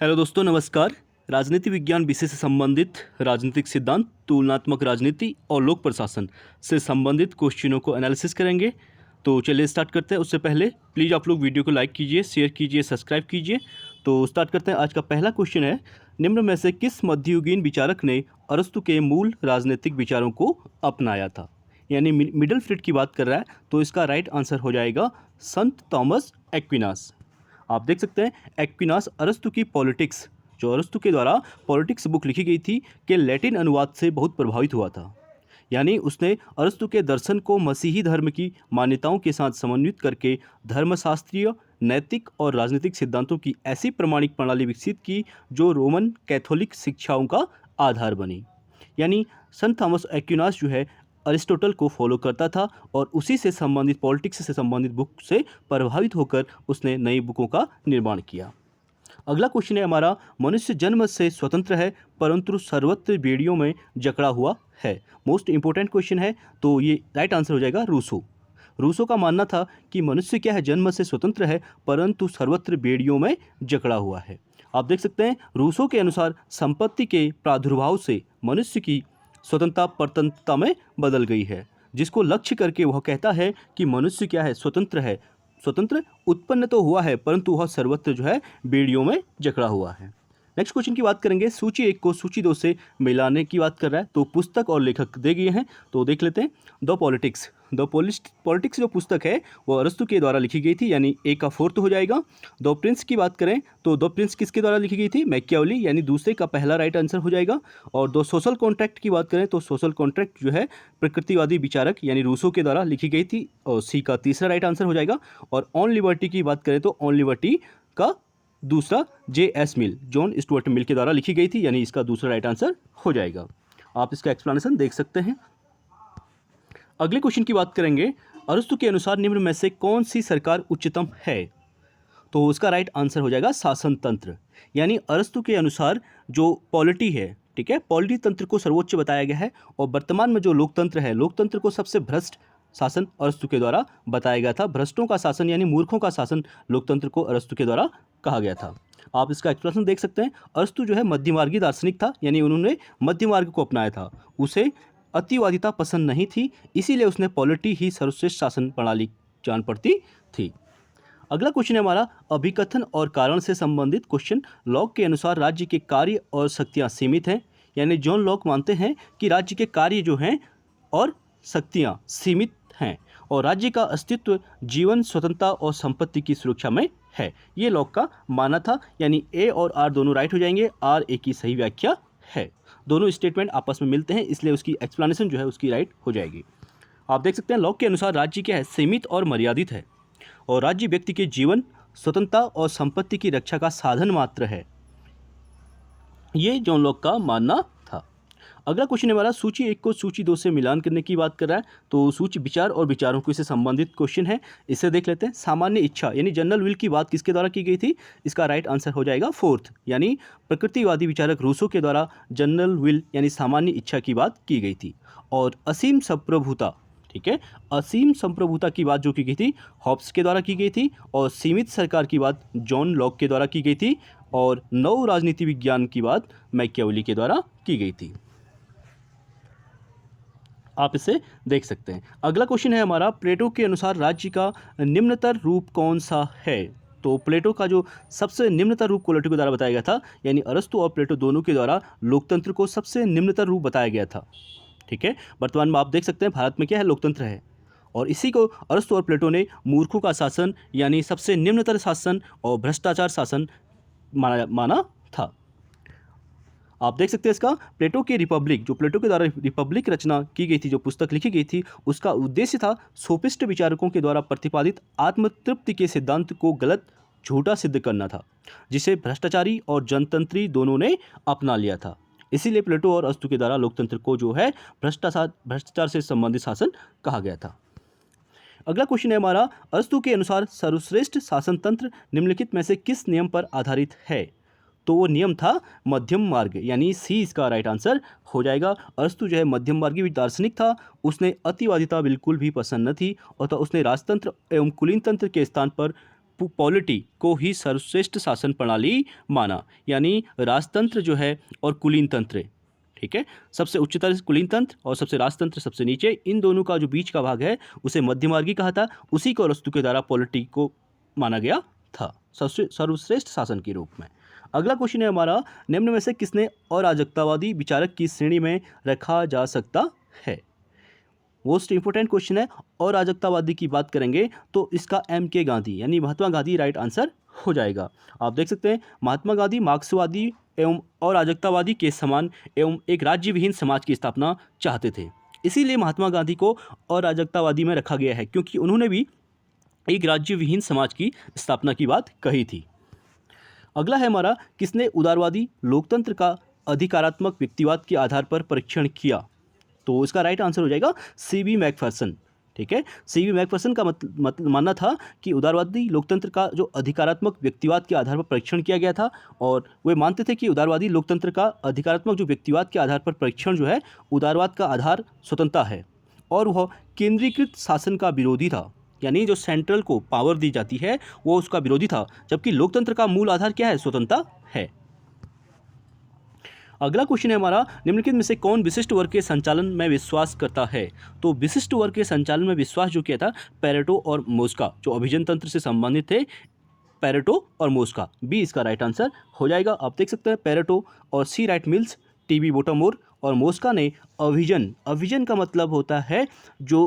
Hello दोस्तों, नमस्कार। राजनीति विज्ञान विषय से संबंधित राजनीतिक सिद्धांत, तुलनात्मक राजनीति और लोक प्रशासन से संबंधित क्वेश्चनों को एनालिसिस करेंगे। तो चलिए स्टार्ट करते हैं। उससे पहले प्लीज़ आप लोग वीडियो को लाइक कीजिए, शेयर कीजिए, सब्सक्राइब कीजिए। तो स्टार्ट करते हैं। आज का पहला क्वेश्चन है, निम्न में से किस मध्ययुगीन विचारक ने अरस्तु के मूल राजनीतिक विचारों को अपनाया था? यानी मिडल फ्रीट की बात कर रहा है, तो इसका राइट आंसर हो जाएगा संत थॉमस एक्विनास। आप देख सकते हैं एक्विनास अरस्तु की पॉलिटिक्स, जो अरस्तु के द्वारा पॉलिटिक्स बुक लिखी गई थी, के लैटिन अनुवाद से बहुत प्रभावित हुआ था। यानी उसने अरस्तु के दर्शन को मसीही धर्म की मान्यताओं के साथ समन्वित करके धर्मशास्त्रीय, नैतिक और राजनीतिक सिद्धांतों की ऐसी प्रमाणिक प्रणाली विकसित की जो रोमन कैथोलिक शिक्षाओं का आधार बनी। यानी संत थॉमस एक्विनास जो है अरिस्टोटल को फॉलो करता था और उसी से संबंधित, पॉलिटिक्स से संबंधित बुक से प्रभावित होकर उसने नई बुकों का निर्माण किया। अगला क्वेश्चन है हमारा, मनुष्य जन्म से स्वतंत्र है परंतु सर्वत्र बेड़ियों में जकड़ा हुआ है। मोस्ट इंपॉर्टेंट क्वेश्चन है, तो ये राइट आंसर हो जाएगा रूसो। रूसो का मानना था कि मनुष्य क्या है, जन्म से स्वतंत्र है परंतु सर्वत्र बेड़ियों में जकड़ा हुआ है। आप देख सकते हैं रूसो के अनुसार संपत्ति के प्रादुर्भाव से मनुष्य की स्वतंत्रता परतंत्रता में बदल गई है, जिसको लक्ष्य करके वह कहता है कि मनुष्य क्या है, स्वतंत्र है। स्वतंत्र उत्पन्न तो हुआ है परंतु वह सर्वत्र जो है बेड़ियों में जकड़ा हुआ है। नेक्स्ट क्वेश्चन की बात करेंगे, सूची 1 को सूची 2 से मिलाने की बात कर रहा है। तो पुस्तक और लेखक दे गए हैं, तो देख लेते हैं। द पॉलिटिक्स जो पुस्तक है वो अरस्तु के द्वारा लिखी गई थी, यानी ए का 4th हो जाएगा। द प्रिंस की बात करें तो द प्रिंस किसके द्वारा लिखी गई थी? मैकियावेली, यानी दूसरे का पहला राइट आंसर हो जाएगा। और द सोशल कॉन्ट्रैक्ट की बात करें तो सोशल कॉन्ट्रैक्ट जो है प्रकृतिवादी विचारक यानी रूसो के द्वारा लिखी गई थी, और सी का तीसरा राइट आंसर हो जाएगा। और ऑन लिबर्टी की बात करें तो ऑन लिबर्टी का दूसरा J.S. मिल, जॉन स्टुअर्ट मिल के द्वारा लिखी गई थी, यानी इसका दूसरा राइट आंसर हो जाएगा। आप इसका एक्सप्लेनेशन देख सकते हैं। अगले क्वेश्चन की बात करेंगे, अरस्तु के अनुसार निम्न में से कौन सी सरकार उच्चतम है? तो उसका राइट आंसर हो जाएगा शासन तंत्र। यानी अरस्तु के अनुसार जो पॉलिटी है, ठीक है, पॉलिटी तंत्र को सर्वोच्च बताया गया है। और वर्तमान में जो लोकतंत्र है, लोकतंत्र को सबसे भ्रष्ट शासन अरस्तु के द्वारा बताया गया था। भ्रष्टों का शासन यानी मूर्खों का शासन लोकतंत्र को अरस्तु के द्वारा कहा गया था। आप इसका एक्सप्रेशन देख सकते हैं। अरस्तु जो है मध्यमार्गी दार्शनिक था, यानी उन्होंने मध्य मार्ग को अपनाया था। उसे अतिवादिता पसंद नहीं थी, इसीलिए उसने पॉलिटी ही सर्वश्रेष्ठ शासन प्रणाली जान पड़ती थी। अगला क्वेश्चन है हमारा, अभिकथन और कारण से संबंधित क्वेश्चन। लॉक के अनुसार राज्य के कार्य और शक्तियाँ सीमित हैं, यानी जॉन लॉक मानते हैं कि राज्य के कार्य जो हैं और शक्तियाँ सीमित हैं और राज्य का अस्तित्व जीवन, स्वतंत्रता और संपत्ति की सुरक्षा में है। ये लॉक का मानना था। यानी ए और आर दोनों राइट हो जाएंगे। आर ए की सही व्याख्या है। दोनों स्टेटमेंट आपस में मिलते हैं, इसलिए उसकी एक्सप्लेनेशन जो है उसकी राइट हो जाएगी। आप देख सकते हैं लॉक के अनुसार राज्य क्या है, सीमित और मर्यादित है और राज्य व्यक्ति के जीवन, स्वतंत्रता और संपत्ति की रक्षा का साधन मात्र है। ये जॉन लॉक का मानना था। अगला क्वेश्चन है हमारा, सूची 1 को सूची 2 से मिलान करने की बात कर रहा है। तो सूची विचार और विचारों को इससे संबंधित क्वेश्चन है, इसे देख लेते हैं। सामान्य इच्छा यानी जनरल विल की बात किसके द्वारा की गई थी? इसका राइट आंसर हो जाएगा 4th, यानी प्रकृतिवादी विचारक रूसो के द्वारा जनरल विल यानी सामान्य इच्छा की बात की गई थी। और असीम संप्रभुता, ठीक है, असीम संप्रभुता की बात जो की गई थी हॉब्स के द्वारा की गई थी। और सीमित सरकार की बात जॉन लॉक के द्वारा की गई थी। और नव राजनीति विज्ञान की बात मैकियावेली के द्वारा की गई थी। आप इसे देख सकते हैं। अगला क्वेश्चन है हमारा, प्लेटो के अनुसार राज्य का निम्नतर रूप कौन सा है? तो प्लेटो का जो सबसे निम्नतर रूप प्लेटो के द्वारा बताया गया था, यानी अरस्तु और प्लेटो दोनों के द्वारा लोकतंत्र को सबसे निम्नतर रूप बताया गया था। ठीक है, वर्तमान में आप देख सकते हैं भारत में क्या है, लोकतंत्र है। और इसी को अरस्तु और प्लेटो ने मूर्खों का शासन यानी सबसे निम्नतर शासन और भ्रष्टाचार शासन माना था। आप देख सकते हैं इसका प्लेटो की रिपब्लिक, जो प्लेटो के द्वारा रिपब्लिक रचना की गई थी, जो पुस्तक लिखी गई थी, उसका उद्देश्य था सोफिस्ट विचारकों के द्वारा प्रतिपादित आत्मतृप्ति के सिद्धांत को गलत, झूठा सिद्ध करना था, जिसे भ्रष्टाचारी और जनतंत्री दोनों ने अपना लिया था। इसीलिए प्लेटो और अरस्तु के द्वारा लोकतंत्र को जो है भ्रष्टाचार से संबंधित शासन कहा गया था। अगला क्वेश्चन है हमारा, अरस्तु के अनुसार सर्वश्रेष्ठ शासन तंत्र निम्नलिखित में से किस नियम पर आधारित है? तो वो नियम था मध्यम मार्ग, यानी सी इसका राइट आंसर हो जाएगा। अरस्तु जो है मध्यम मार्गी दार्शनिक था। उसने अतिवादिता बिल्कुल भी पसंद न थी और तो उसने राजतंत्र एवं कुलीन तंत्र के स्थान पर पॉलिटी को ही सर्वश्रेष्ठ शासन प्रणाली माना, यानी राजतंत्र जो है और कुलीन तंत्र, ठीक है, सबसे उच्चतर कुलीन तंत्र और सबसे राजतंत्र सबसे नीचे, इन दोनों का जो बीच का भाग है उसे मध्यमार्गी कहा था, उसी को अरस्तु के द्वारा पॉलिटी को माना गया था सर्वश्रेष्ठ शासन के रूप में। अगला क्वेश्चन है हमारा, निम्न में से किसने अराजकतावादी विचारक की श्रेणी में रखा जा सकता है? मोस्ट इंपोर्टेंट क्वेश्चन है। अराजकतावादी की बात करेंगे तो इसका M.K. गांधी यानी महात्मा गांधी राइट आंसर हो जाएगा। आप देख सकते हैं महात्मा गांधी मार्क्सवादी एवं अराजकतावादी के समान एवं एक राज्य विहीन समाज की स्थापना चाहते थे, इसीलिए महात्मा गांधी को अराजकतावादी में रखा गया है, क्योंकि उन्होंने भी एक राज्य विहीन समाज की स्थापना की बात कही थी। अगला है हमारा, किसने उदारवादी लोकतंत्र का अधिकारात्मक व्यक्तिवाद के आधार पर परीक्षण किया? तो इसका राइट आंसर हो जाएगा C.V. मैकफर्सन, ठीक है। C.V. मैकफर्सन का मानना था कि उदारवादी लोकतंत्र का जो अधिकारात्मक व्यक्तिवाद के आधार पर परीक्षण किया गया था, और वे मानते थे कि उदारवादी लोकतंत्र का अधिकारात्मक जो व्यक्तिवाद के आधार पर परीक्षण जो है, उदारवाद का आधार स्वतंत्रता है और वह केंद्रीकृत शासन का विरोधी था, यानी जो सेंट्रल को पावर दी जाती है वो उसका विरोधी था, जबकि लोकतंत्र का मूल आधार क्या है? स्वतंत्रता है। अगला क्वेश्चन है हमारा, निम्नलिखित में से कौन विशिष्ट वर्ग के संचालन में विश्वास करता है? तो विशिष्ट वर्ग के संचालन में विश्वास जो किया था पेरेटो और मोस्का, जो अभिजन तंत्र से संबंधित थे, पेरेटो और मोस्का, बी इसका राइट आंसर हो जाएगा। आप देख सकते हैं पेरेटो और सी राइट मिल्स, टी.बी. बोटामोर और मोस्का ने अभिजन का मतलब होता है जो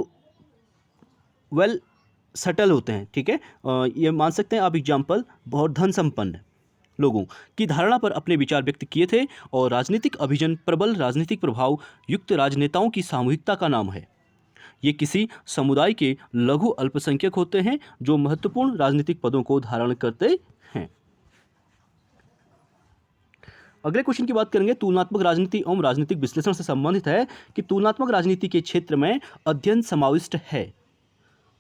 वेल सटल होते हैं, ठीक है, ये मान सकते हैं आप एग्जाम्पल, बहुत धन संपन्न लोगों की धारणा पर अपने विचार व्यक्त किए थे, और राजनीतिक अभिजन प्रबल राजनीतिक प्रभाव युक्त राजनेताओं की सामूहिकता का नाम है। ये किसी समुदाय के लघु अल्पसंख्यक होते हैं जो महत्वपूर्ण राजनीतिक पदों को धारण करते हैं। अगले क्वेश्चन की बात करेंगे, तुलनात्मक राजनीति एवं राजनीतिक विश्लेषण से संबंधित है कि तुलनात्मक राजनीति के क्षेत्र में अध्ययन समाविष्ट है।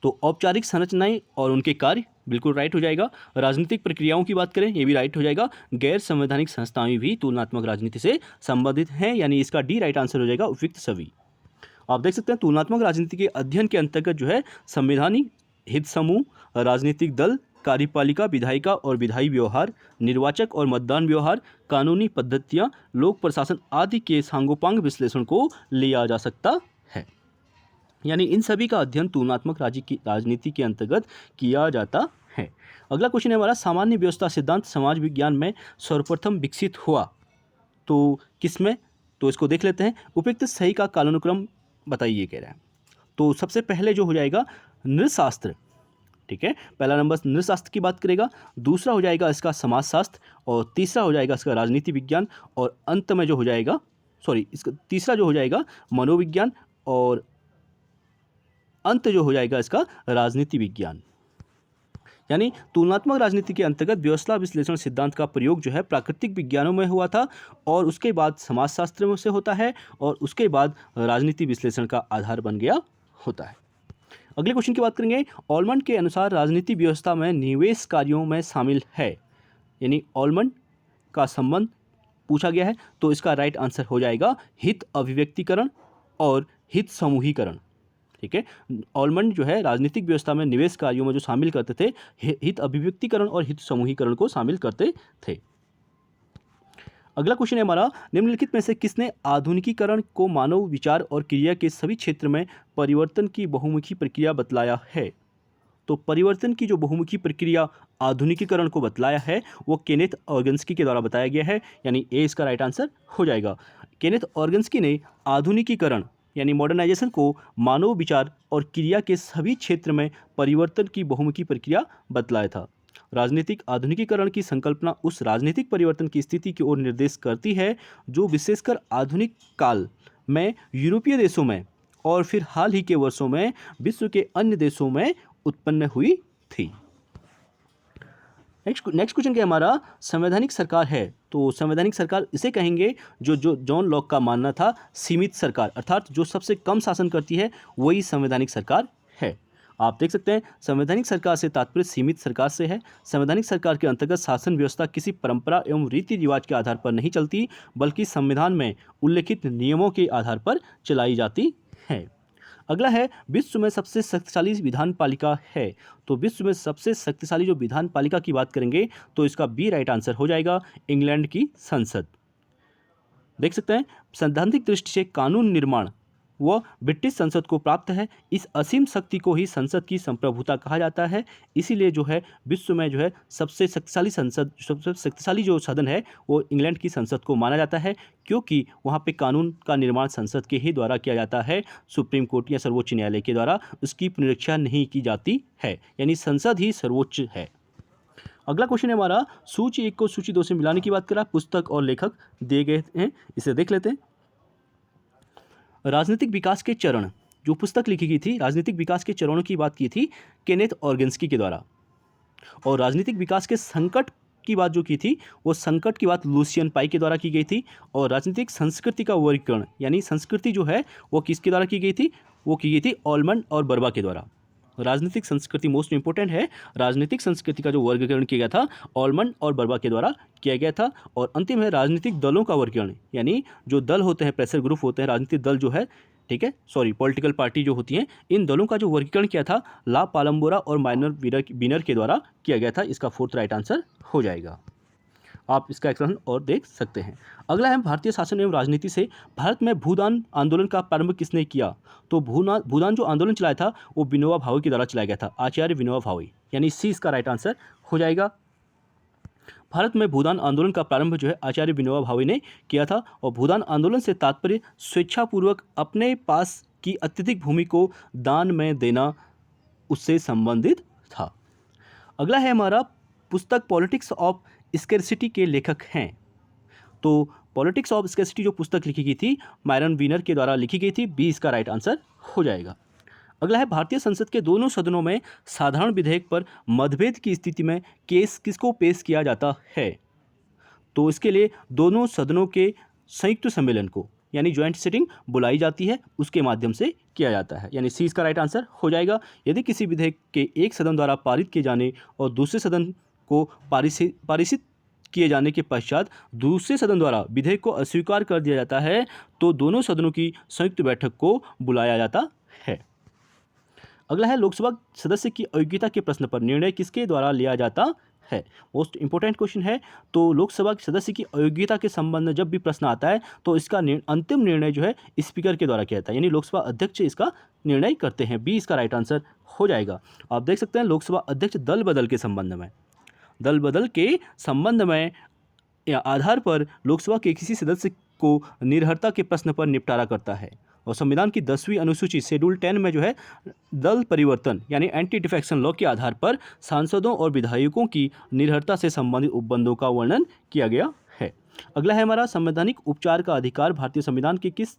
तो औपचारिक संरचनाएं और उनके कार्य, बिल्कुल राइट हो जाएगा। राजनीतिक प्रक्रियाओं की बात करें, ये भी राइट हो जाएगा। गैर संवैधानिक संस्थाएं भी तुलनात्मक राजनीति से संबंधित हैं, यानी इसका डी राइट आंसर हो जाएगा, उपयुक्त सभी। आप देख सकते हैं तुलनात्मक राजनीति के अध्ययन के अंतर्गत जो है संवैधानिक हित समूह, राजनीतिक दल, कार्यपालिका, विधायिका और विधायी व्यवहार, निर्वाचक और मतदान व्यवहार, कानूनी पद्धतियां, लोक प्रशासन आदि के सांगोपांग विश्लेषण को लिया जा सकता है, यानी इन सभी का अध्ययन तुलनात्मक राजनीति के अंतर्गत किया जाता है। अगला क्वेश्चन है हमारा, सामान्य व्यवस्था सिद्धांत समाज विज्ञान में सर्वप्रथम विकसित हुआ तो किसमें? तो इसको देख लेते हैं। उपयुक्त सही का कालानुक्रम बताइए कह रहा है। तो सबसे पहले जो हो जाएगा नृशास्त्र, ठीक है, पहला नंबर नृशास्त्र की बात करेगा, दूसरा हो जाएगा इसका समाजशास्त्र, और तीसरा हो जाएगा इसका राजनीति विज्ञान, और अंत में जो हो जाएगा इसका तीसरा जो हो जाएगा मनोविज्ञान, और अंत जो हो जाएगा इसका राजनीति विज्ञान। यानी तुलनात्मक राजनीति के अंतर्गत व्यवस्था विश्लेषण सिद्धांत का प्रयोग जो है प्राकृतिक विज्ञानों में हुआ था, और उसके बाद समाजशास्त्र में से होता है, और उसके बाद राजनीति विश्लेषण का आधार बन गया होता है। अगले क्वेश्चन की बात करेंगे, ऑलमंड के अनुसार राजनीति व्यवस्था में निवेश कार्यों में शामिल है, यानी ऑलमंड का संबंध पूछा गया है, तो इसका राइट आंसर हो जाएगा हित अभिव्यक्तिकरण और हित समूहीकरण, ठीक है। ऑलमंड जो है राजनीतिक व्यवस्था में निवेश कार्यों में जो शामिल करते थे, हित अभिव्यक्तिकरण और हित समूहीकरण को शामिल करते थे। अगला क्वेश्चन है हमारा, निम्नलिखित में से किसने आधुनिकीकरण को मानव विचार और क्रिया के सभी क्षेत्र में परिवर्तन की बहुमुखी प्रक्रिया बतलाया है? तो परिवर्तन की जो बहुमुखी प्रक्रिया आधुनिकीकरण को बतलाया है वो केनेथ ऑर्गन्सकी के द्वारा बताया गया है, यानी ए इसका राइट आंसर हो जाएगा। केनेथ ऑर्गन्सकी ने आधुनिकीकरण यानी मॉडर्नाइजेशन को मानव विचार और क्रिया के सभी क्षेत्र में परिवर्तन की बहुमुखी प्रक्रिया बतलाया था। राजनीतिक आधुनिकीकरण की संकल्पना उस राजनीतिक परिवर्तन की स्थिति की ओर निर्देश करती है जो विशेषकर आधुनिक काल में यूरोपीय देशों में और फिर हाल ही के वर्षों में विश्व के अन्य देशों में उत्पन्न हुई थी। नेक्स्ट क्वेश्चन क्या हमारा, संवैधानिक सरकार है। तो संवैधानिक सरकार इसे कहेंगे जो जॉन लॉक का मानना था सीमित सरकार, अर्थात जो सबसे कम शासन करती है वही संवैधानिक सरकार है। आप देख सकते हैं संवैधानिक सरकार से तात्पर्य सीमित सरकार से है। संवैधानिक सरकार के अंतर्गत शासन व्यवस्था किसी परंपरा एवं रीति रिवाज के आधार पर नहीं चलती, बल्कि संविधान में उल्लिखित नियमों के आधार पर चलाई जाती है। अगला है विश्व में सबसे शक्तिशाली विधान पालिका है। तो विश्व में सबसे शक्तिशाली जो विधान पालिका की बात करेंगे तो इसका बी राइट आंसर हो जाएगा, इंग्लैंड की संसद। देख सकते हैं सैद्धांतिक दृष्टि से कानून निर्माण वह ब्रिटिश संसद को प्राप्त है। इस असीम शक्ति को ही संसद की संप्रभुता कहा जाता है। इसीलिए जो है विश्व में जो है सबसे शक्तिशाली जो सदन है वो इंग्लैंड की संसद को माना जाता है, क्योंकि वहाँ पे कानून का निर्माण संसद के ही द्वारा किया जाता है, सुप्रीम कोर्ट या सर्वोच्च न्यायालय के द्वारा उसकी पुनरीक्षा नहीं की जाती है, यानी संसद ही सर्वोच्च है। अगला क्वेश्चन है हमारा, सूची 1 को सूची 2 से मिलाने की बात करा, पुस्तक और लेखक दिए गए हैं, इसे देख लेते हैं। राजनीतिक विकास के चरण, जो पुस्तक लिखी गई थी राजनीतिक विकास के चरणों की बात की थी केनेथ ऑर्गेन्स्की के द्वारा, और राजनीतिक विकास के संकट की बात जो की थी वो संकट की बात लुसियन पाई के द्वारा की गई थी। और राजनीतिक संस्कृति का वर्गीकरण यानी संस्कृति जो है वो किसके द्वारा की गई थी, वो की गई थी ऑलमंड और बर्बा के द्वारा। राजनीतिक संस्कृति मोस्ट इंपोर्टेंट है, राजनीतिक संस्कृति का जो वर्गीकरण किया गया था ऑलमंड और बर्बा के द्वारा किया गया था। और अंतिम है राजनीतिक दलों का वर्गीकरण, यानी जो दल होते हैं, प्रेशर ग्रुप होते हैं, राजनीतिक दल जो है, ठीक है, पॉलिटिकल पार्टी जो होती हैं, इन दलों का जो वर्गीकरण किया था ला पालम्बोरा और माइनर बीनर के द्वारा किया गया था। इसका 4th राइट आंसर हो जाएगा। आप इसका एक्सप्लेनेशन और देख सकते हैं। अगला है भारतीय शासन एवं राजनीति से भारत में भूदान आंदोलन का प्रारंभ किसने किया। तो भूदान जो आंदोलन चलाया था वो विनोबा भावे के द्वारा चलाया गया था, आचार्य विनोबा भावे, यानी सी इसका राइट आंसर हो जाएगा। भारत में भूदान आंदोलन का प्रारंभ जो है आचार्य विनोबा भावे ने किया था, और भूदान आंदोलन से तात्पर्य स्वेच्छापूर्वक अपने पास की अत्यधिक भूमि को दान में देना उससे संबंधित था। अगला है हमारा, पुस्तक पॉलिटिक्स ऑफ स्कैरसिटी के लेखक हैं। तो पॉलिटिक्स ऑफ स्कैरसिटी जो पुस्तक लिखी गई थी मायरन वीनर के द्वारा लिखी गई थी, बी इसका राइट आंसर हो जाएगा। अगला है भारतीय संसद के दोनों सदनों में साधारण विधेयक पर मतभेद की स्थिति में केस किसको पेश किया जाता है। तो इसके लिए दोनों सदनों के संयुक्त सम्मेलन को यानी ज्वाइंट सिटिंग बुलाई जाती है, उसके माध्यम से किया जाता है, यानी सी इसका राइट आंसर हो जाएगा। यदि किसी विधेयक के एक सदन द्वारा पारित किए जाने और दूसरे सदन को पारित किए जाने के पश्चात दूसरे सदन द्वारा विधेयक को अस्वीकार कर दिया जाता है तो दोनों सदनों की संयुक्त बैठक को बुलाया जाता है। अगला है लोकसभा सदस्य की अयोग्यता के प्रश्न पर निर्णय किसके द्वारा लिया जाता है। मोस्ट इंपोर्टेंट क्वेश्चन है। तो लोकसभा सदस्य की अयोग्यता के संबंध में जब भी प्रश्न आता है तो इसका अंतिम निर्णय जो है स्पीकर के द्वारा किया जाता है, यानी लोकसभा अध्यक्ष इसका निर्णय करते हैं, बी इसका राइट आंसर हो जाएगा। आप देख सकते हैं लोकसभा अध्यक्ष दल बदल के संबंध में या आधार पर लोकसभा के किसी सदस्य को निर्भरता के प्रश्न पर निपटारा करता है। और संविधान की 10वीं अनुसूची शेड्यूल 10 में जो है दल परिवर्तन यानी एंटी डिफेक्शन लॉ के आधार पर सांसदों और विधायकों की निर्भरता से संबंधित उपबंधों का वर्णन किया गया है। अगला है हमारा, संवैधानिक उपचार का अधिकार भारतीय संविधान के किस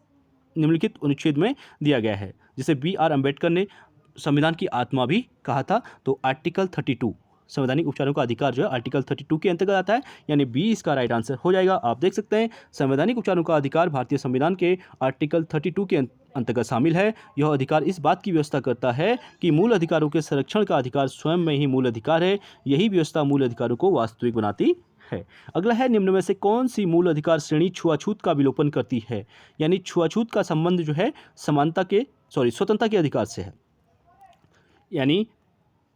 निम्नलिखित अनुच्छेद में दिया गया है, जिसे B.R. अम्बेडकर ने संविधान की आत्मा भी कहा था। तो आर्टिकल 32 संवैधानिक उपचारों का अधिकार जो है आर्टिकल 32 के अंतर्गत आता है, यानी बी इसका राइट आंसर हो जाएगा। आप देख सकते हैं संवैधानिक उपचारों का अधिकार भारतीय संविधान के आर्टिकल 32 के अंतर्गत शामिल है। यह अधिकार इस बात की व्यवस्था करता है कि मूल अधिकारों के संरक्षण का अधिकार स्वयं में ही मूल अधिकार है। यही व्यवस्था मूल अधिकारों को वास्तविक बनाती है। अगला है, निम्न में से कौन सी मूल अधिकार श्रेणी छुआछूत का विलोपन करती है, यानी छुआछूत का संबंध जो है स्वतंत्रता के अधिकार से है, यानी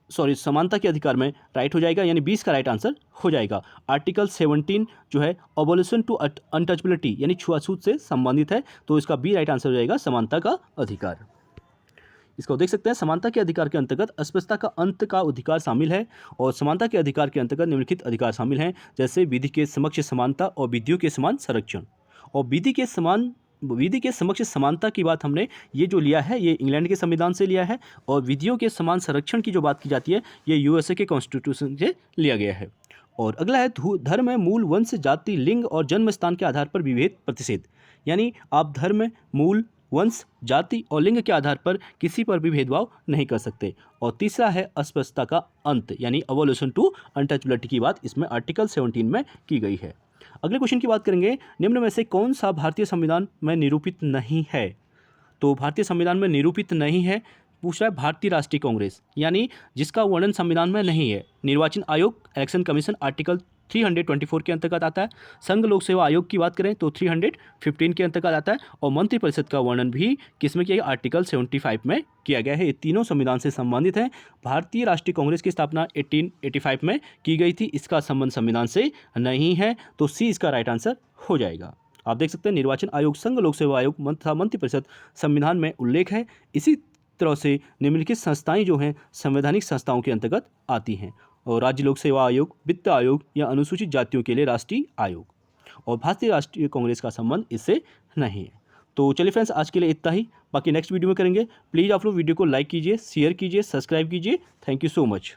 समानता के अधिकार में राइट हो जाएगा, यानी 20 का राइट आंसर हो जाएगा। आर्टिकल 17 जो है अबॉलिशन टू अनटचबिलिटी यानी छुआछूत से संबंधित है, तो इसका बी राइट आंसर हो जाएगा, समानता का अधिकार। इसको देख सकते हैं समानता के अधिकार के अंतर्गत अस्पृश्यता का अंत का अधिकार शामिल है, और समानता के अधिकार के अंतर्गत निम्नलिखित अधिकार शामिल हैं, जैसे विधि के समक्ष समानता और विधियों के समान संरक्षण। और विधि के समक्ष समानता की बात हमने ये जो लिया है ये इंग्लैंड के संविधान से लिया है, और विधियों के समान संरक्षण की जो बात की जाती है ये यूएसए के कॉन्स्टिट्यूशन से लिया गया है। और अगला है, धर्म में मूल वंश जाति लिंग और जन्म स्थान के आधार पर विभेद प्रतिषेध, यानी आप धर्म में मूल वंश जाति और लिंग के आधार पर किसी पर भी भेदभाव नहीं कर सकते। और तीसरा है अस्पृश्यता का अंत, यानी अबॉलिशन टू अनटचबिलिटी की बात इसमें आर्टिकल 17 में की गई है। अगले क्वेश्चन की बात करेंगे, निम्न में से कौन सा भारतीय संविधान में निरूपित नहीं है। तो भारतीय संविधान में निरूपित नहीं है, पूछ रहा है भारतीय राष्ट्रीय कांग्रेस, यानी जिसका वर्णन संविधान में नहीं है। निर्वाचन आयोग इलेक्शन कमीशन आर्टिकल 324 के अंतर्गत आता है। संघ लोक सेवा आयोग की बात करें तो 315 के अंतर्गत आता है और मंत्रिपरिषद का वर्णन भी किसमें किया गया, आर्टिकल 75 में किया गया है। ये तीनों संविधान से संबंधित हैं। भारतीय राष्ट्रीय कांग्रेस की स्थापना 1885 में की गई थी, इसका संबंध संविधान से नहीं है, तो सी इसका राइट आंसर हो जाएगा। आप देख सकते हैं निर्वाचन आयोग, संघ लोक सेवा आयोग तथा मंत्रिपरिषद संविधान में उल्लेख है। इसी तरह से निम्नलिखित संस्थाएं जो हैं संवैधानिक संस्थाओं के अंतर्गत आती हैं, और राज्य लोक सेवा आयोग, वित्त आयोग या अनुसूचित जातियों के लिए राष्ट्रीय आयोग, और भारतीय राष्ट्रीय कांग्रेस का संबंध इससे नहीं है। तो चलिए फ्रेंड्स, आज के लिए इतना ही, बाकी नेक्स्ट वीडियो में करेंगे। प्लीज़ आप लोग वीडियो को लाइक कीजिए, शेयर कीजिए, सब्सक्राइब कीजिए। Thank you so much.